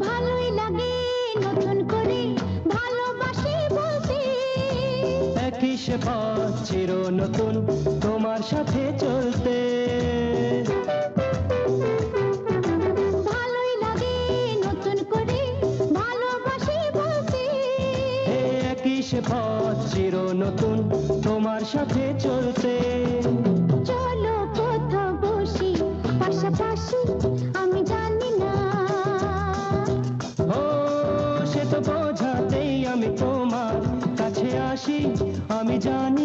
ভালোই লাগে নতুন করে ভালোবাসি বলতে। একই সে পথ চির নতুন তোমার সাথে চলতে। ভালোই লাগে নতুন করে ভালোবাসি বলতে। একই সে পথ চির নতুন তোমার সাথে চলতে। চলো কোথাও বসি পাশাপাশি, আমি জানি না। ও সে তো বোঝাতেই আমি তোমার কাছে আসি, আমি জানি